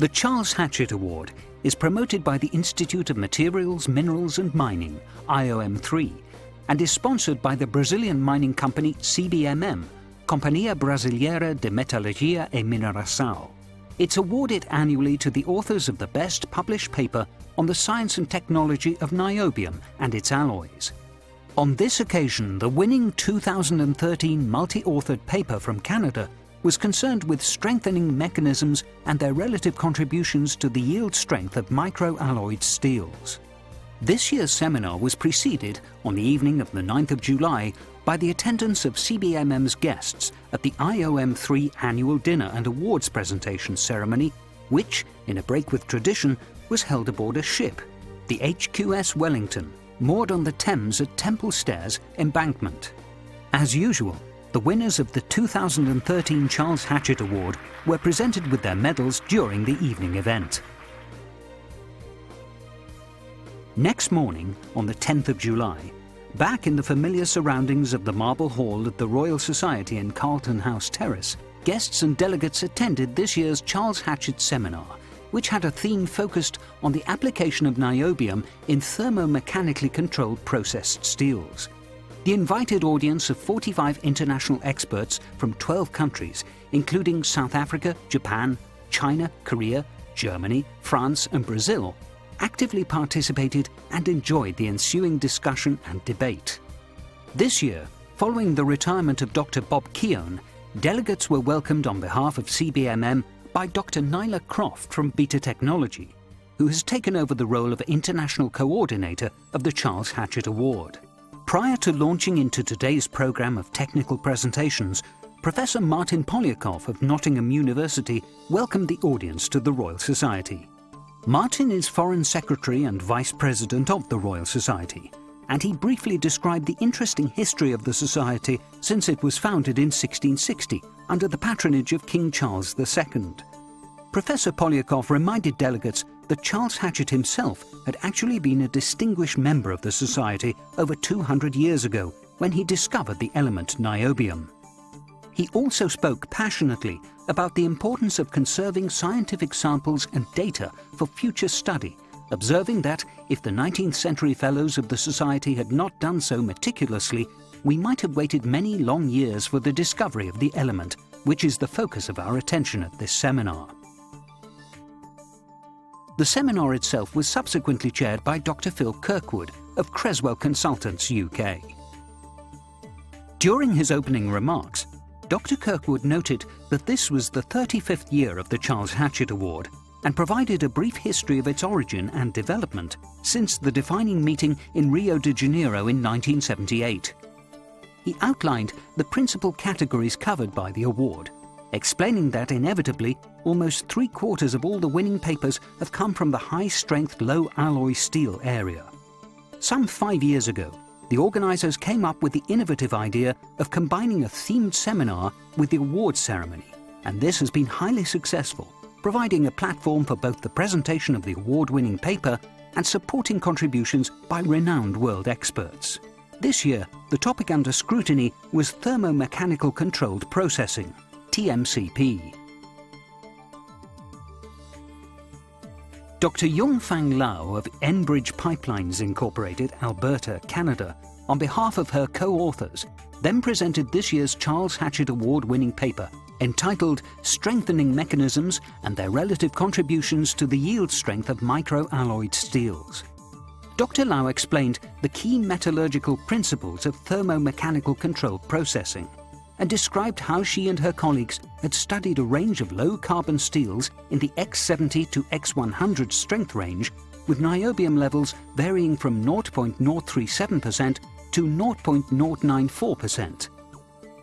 The Charles Hatchett Award is promoted by the Institute of Materials, Minerals and Mining, IOM3, and is sponsored by the Brazilian mining company CBMM, Companhia Brasileira de Metalurgia e Mineração. It's awarded annually to the authors of the best published paper on the science and technology of niobium and its alloys. On this occasion, the winning 2013 multi-authored paper from Canada was concerned with strengthening mechanisms and their relative contributions to the yield strength of microalloyed steels. This year's seminar was preceded, on the evening of the 9th of July, by the attendance of CBMM's guests at the IOM3 annual dinner and awards presentation ceremony, which, in a break with tradition, was held aboard a ship, the HQS Wellington, moored on the Thames at Temple Stairs Embankment. As usual, the winners of the 2013 Charles Hatchett Award were presented with their medals during the evening event. Next morning, on the 10th of July, back in the familiar surroundings of the Marble Hall at the Royal Society in Carlton House Terrace, guests and delegates attended this year's Charles Hatchett Seminar, which had a theme focused on the application of niobium in thermomechanically controlled processed steels. The invited audience of 45 international experts from 12 countries, including South Africa, Japan, China, Korea, Germany, France and Brazil, actively participated and enjoyed the ensuing discussion and debate. This year, following the retirement of Dr. Bob Keown, delegates were welcomed on behalf of CBMM by Dr. Nyla Croft from Beta Technology, who has taken over the role of International Coordinator of the Charles Hatchett Award. Prior to launching into today's programme of technical presentations, Professor Martin Polyakov of Nottingham University welcomed the audience to the Royal Society. Martin is Foreign Secretary and Vice President of the Royal Society, and he briefly described the interesting history of the Society since it was founded in 1660 under the patronage of King Charles II. Professor Polyakov reminded delegates that Charles Hatchett himself had actually been a distinguished member of the Society over 200 years ago when he discovered the element niobium. He also spoke passionately about the importance of conserving scientific samples and data for future study, observing that if the 19th century fellows of the Society had not done so meticulously, we might have waited many long years for the discovery of the element, which is the focus of our attention at this seminar. The seminar itself was subsequently chaired by Dr. Phil Kirkwood of Creswell Consultants UK. During his opening remarks, Dr. Kirkwood noted that this was the 35th year of the Charles Hatchett Award and provided a brief history of its origin and development since the defining meeting in Rio de Janeiro in 1978. He outlined the principal categories covered by the award, explaining that inevitably almost 3/4 of all the winning papers have come from the high-strength, low-alloy steel area. Some 5 years ago, the organisers came up with the innovative idea of combining a themed seminar with the awards ceremony, and this has been highly successful, providing a platform for both the presentation of the award-winning paper and supporting contributions by renowned world experts. This year, the topic under scrutiny was thermomechanical controlled processing, TMCP. Dr. Yongfang Lau of Enbridge Pipelines Incorporated, Alberta, Canada, on behalf of her co-authors, then presented this year's Charles Hatchett Award-winning paper entitled Strengthening Mechanisms and Their Relative Contributions to the Yield Strength of Microalloyed Steels. Dr. Lau explained the key metallurgical principles of thermomechanical controlled processing and described how she and her colleagues had studied a range of low-carbon steels in the X70 to X100 strength range, with niobium levels varying from 0.037% to 0.094%.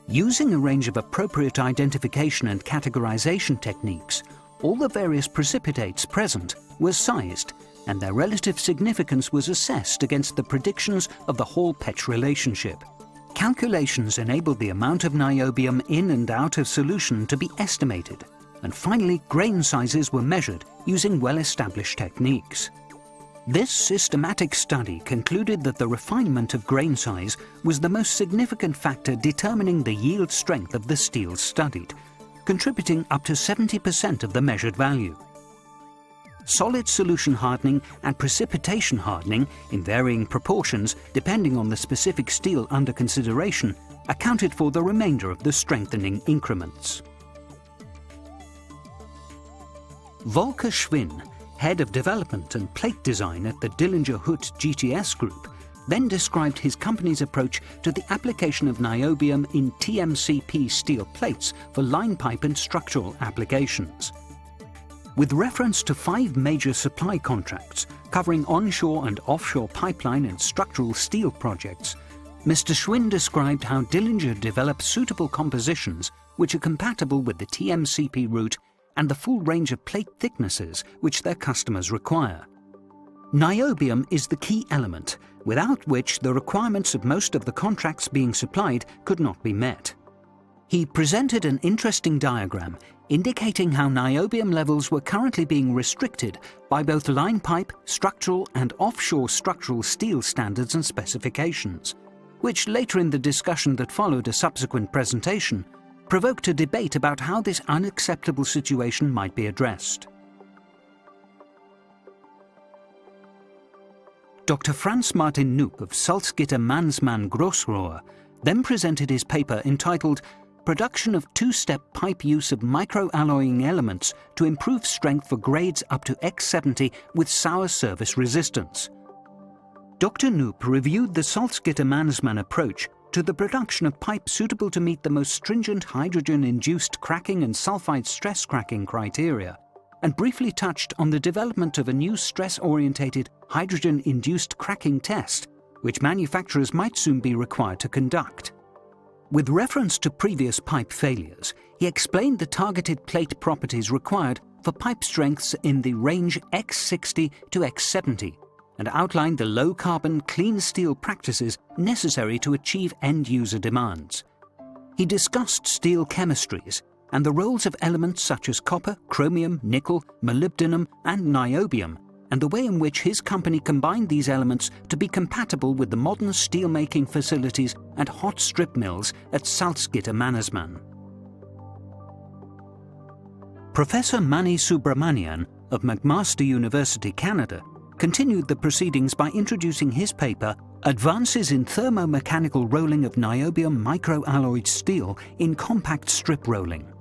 Using a range of appropriate identification and categorization techniques, all the various precipitates present were sized, and their relative significance was assessed against the predictions of the Hall-Petch relationship. Calculations enabled the amount of niobium in and out of solution to be estimated, and finally grain sizes were measured using well-established techniques. This systematic study concluded that the refinement of grain size was the most significant factor determining the yield strength of the steels studied, contributing up to 70% of the measured value. solid solution hardening and precipitation hardening in varying proportions depending on the specific steel under consideration accounted for the remainder of the strengthening increments. Volker Schwinn, head of development and plate design at the Dillinger-Hütt GTS Group, then described his company's approach to the application of niobium in TMCP steel plates for line pipe and structural applications. With reference to 5 major supply contracts covering onshore and offshore pipeline and structural steel projects, Mr. Schwinn described how Dillinger developed suitable compositions which are compatible with the TMCP route and the full range of plate thicknesses which their customers require. Niobium is the key element, without which the requirements of most of the contracts being supplied could not be met. He presented an interesting diagram indicating how niobium levels were currently being restricted by both line pipe, structural and offshore structural steel standards and specifications, which later in the discussion that followed a subsequent presentation provoked a debate about how this unacceptable situation might be addressed. Dr. Franz Martin Knoop of Salzgitter Mannesmann Grossrohr then presented his paper entitled Production of Two-Step Pipe Use of Microalloying Elements to Improve Strength for Grades up to X70 with Sour Service Resistance. Dr. Knoop reviewed the Salzgitter Mannesmann approach to the production of pipe suitable to meet the most stringent hydrogen-induced cracking and sulfide stress cracking criteria, and briefly touched on the development of a new stress-orientated hydrogen-induced cracking test, which manufacturers might soon be required to conduct. With reference to previous pipe failures, he explained the targeted plate properties required for pipe strengths in the range X60 to X70, and outlined the low-carbon, clean steel practices necessary to achieve end-user demands. He discussed steel chemistries and the roles of elements such as copper, chromium, nickel, molybdenum and niobium, and the way in which his company combined these elements to be compatible with the modern steelmaking facilities and hot strip mills at Salzgitter Mannesmann. Professor Mani Subramanian of McMaster University, Canada, continued the proceedings by introducing his paper, Advances in Thermomechanical Rolling of Niobium Microalloyed Steel in Compact Strip Rolling.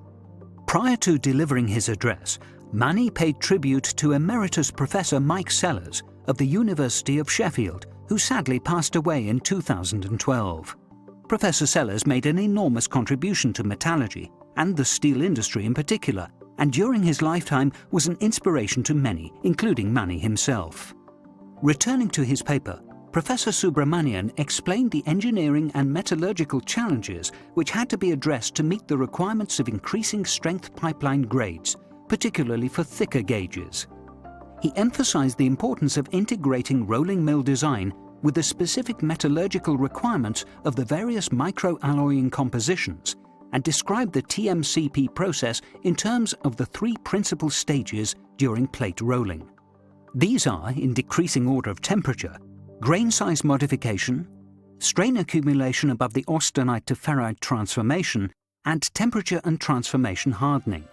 Prior to delivering his address, Mani paid tribute to Emeritus Professor Mike Sellers of the University of Sheffield, who sadly passed away in 2012. Professor Sellers made an enormous contribution to metallurgy, and the steel industry in particular, and during his lifetime was an inspiration to many, including Mani himself. Returning to his paper, Professor Subramanian explained the engineering and metallurgical challenges which had to be addressed to meet the requirements of increasing strength pipeline grades, particularly for thicker gauges. He emphasized the importance of integrating rolling mill design with the specific metallurgical requirements of the various microalloying compositions, and described the TMCP process in terms of the 3 principal stages during plate rolling. These are, in decreasing order of temperature, grain size modification, strain accumulation above the austenite to ferrite transformation, and temperature and transformation hardening.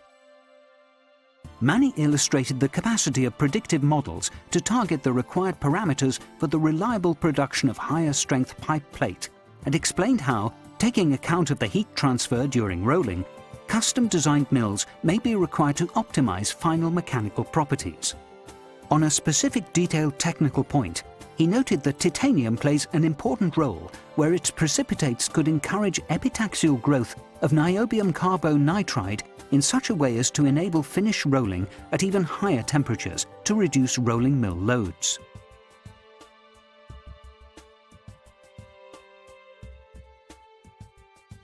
Mani illustrated the capacity of predictive models to target the required parameters for the reliable production of higher strength pipe plate, and explained how, taking account of the heat transfer during rolling, custom-designed mills may be required to optimize final mechanical properties. On a specific detailed technical point, he noted that titanium plays an important role where its precipitates could encourage epitaxial growth of niobium carbonitride in such a way as to enable finish rolling at even higher temperatures to reduce rolling mill loads.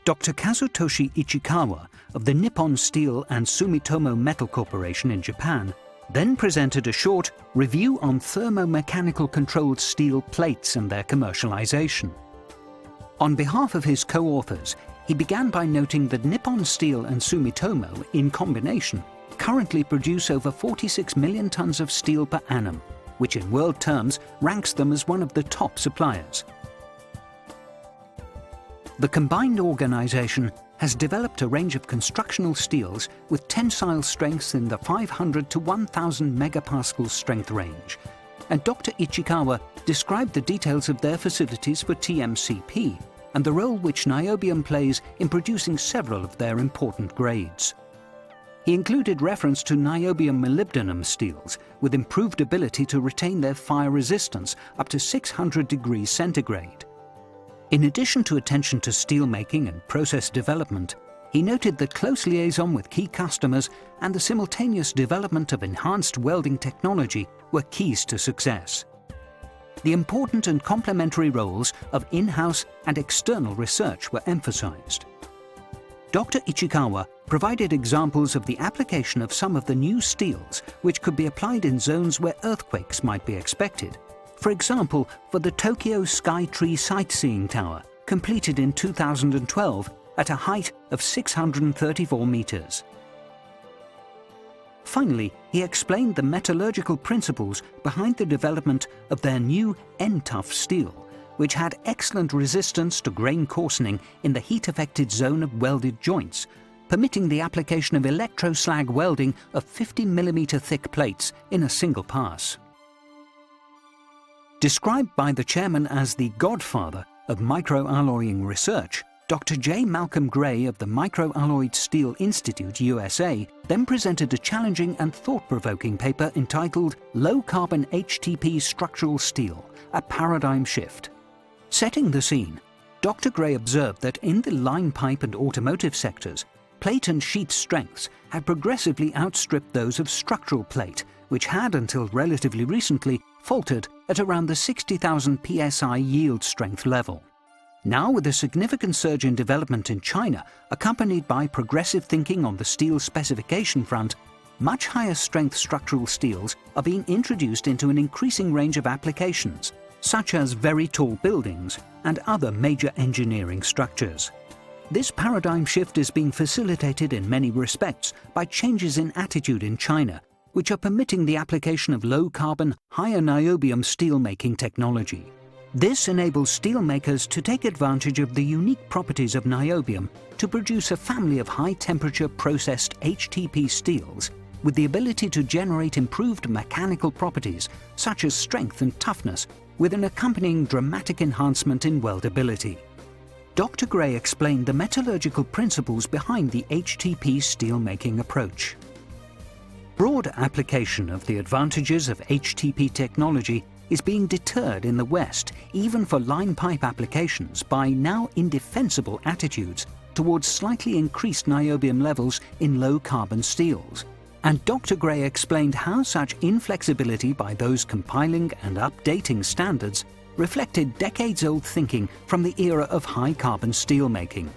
Dr. Kazutoshi Ichikawa of the Nippon Steel and Sumitomo Metal Corporation in Japan then presented a short review on thermomechanical controlled steel plates and their commercialization. On behalf of his co-authors, he began by noting that Nippon Steel and Sumitomo, in combination, currently produce over 46 million tons of steel per annum, which in world terms ranks them as one of the top suppliers. The combined organization has developed a range of constructional steels with tensile strengths in the 500 to 1000 megapascal strength range, and Dr. Ichikawa described the details of their facilities for TMCP and the role which niobium plays in producing several of their important grades. He included reference to niobium molybdenum steels with improved ability to retain their fire resistance up to 600 degrees centigrade. In addition to attention to steelmaking and process development, he noted the close liaison with key customers and the simultaneous development of enhanced welding technology were keys to success. The important and complementary roles of in-house and external research were emphasized. Dr. Ichikawa provided examples of the application of some of the new steels which could be applied in zones where earthquakes might be expected. For example, for the Tokyo Skytree Sightseeing Tower, completed in 2012 at a height of 634 meters. Finally, he explained the metallurgical principles behind the development of their new N-Tough steel, which had excellent resistance to grain coarsening in the heat-affected zone of welded joints, permitting the application of electroslag welding of 50 mm thick plates in a single pass. Described by the chairman as the godfather of microalloying research, Dr. J. Malcolm Gray of the Microalloyed Steel Institute, USA, then presented a challenging and thought-provoking paper entitled Low-Carbon HTP Structural Steel, a Paradigm Shift. Setting the scene, Dr. Gray observed that in the line pipe and automotive sectors, plate and sheet strengths had progressively outstripped those of structural plate, which had, until relatively recently, faltered at around the 60,000 psi yield strength level. Now, with a significant surge in development in China, accompanied by progressive thinking on the steel specification front, much higher strength structural steels are being introduced into an increasing range of applications, such as very tall buildings and other major engineering structures. This paradigm shift is being facilitated in many respects by changes in attitude in China, which are permitting the application of low-carbon, higher niobium steelmaking technology. This enables steelmakers to take advantage of the unique properties of niobium to produce a family of high-temperature processed HTP steels with the ability to generate improved mechanical properties such as strength and toughness, with an accompanying dramatic enhancement in weldability. Dr. Gray explained the metallurgical principles behind the HTP steelmaking approach. Broad application of the advantages of HTP technology is being deterred in the West, even for line pipe applications, by now indefensible attitudes towards slightly increased niobium levels in low-carbon steels. And Dr. Gray explained how such inflexibility by those compiling and updating standards reflected decades-old thinking from the era of high-carbon steelmaking.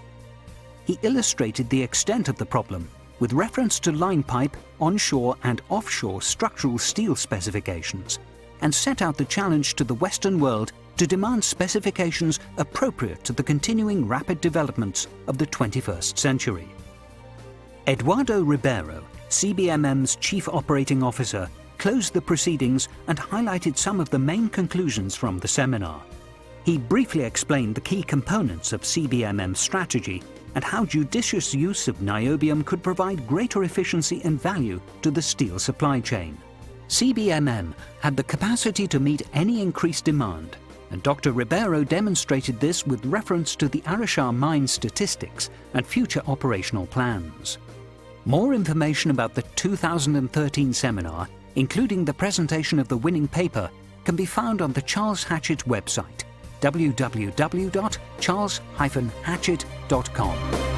He illustrated the extent of the problem with reference to line pipe, onshore and offshore structural steel specifications, and set out the challenge to the Western world to demand specifications appropriate to the continuing rapid developments of the 21st century. Eduardo Ribeiro, CBMM's Chief Operating Officer, closed the proceedings and highlighted some of the main conclusions from the seminar. He briefly explained the key components of CBMM's strategy and how judicious use of niobium could provide greater efficiency and value to the steel supply chain. CBMM had the capacity to meet any increased demand, and Dr. Ribeiro demonstrated this with reference to the Araxá mine statistics and future operational plans. More information about the 2013 seminar, including the presentation of the winning paper, can be found on the Charles Hatchett website, www.charles-hatchett.com.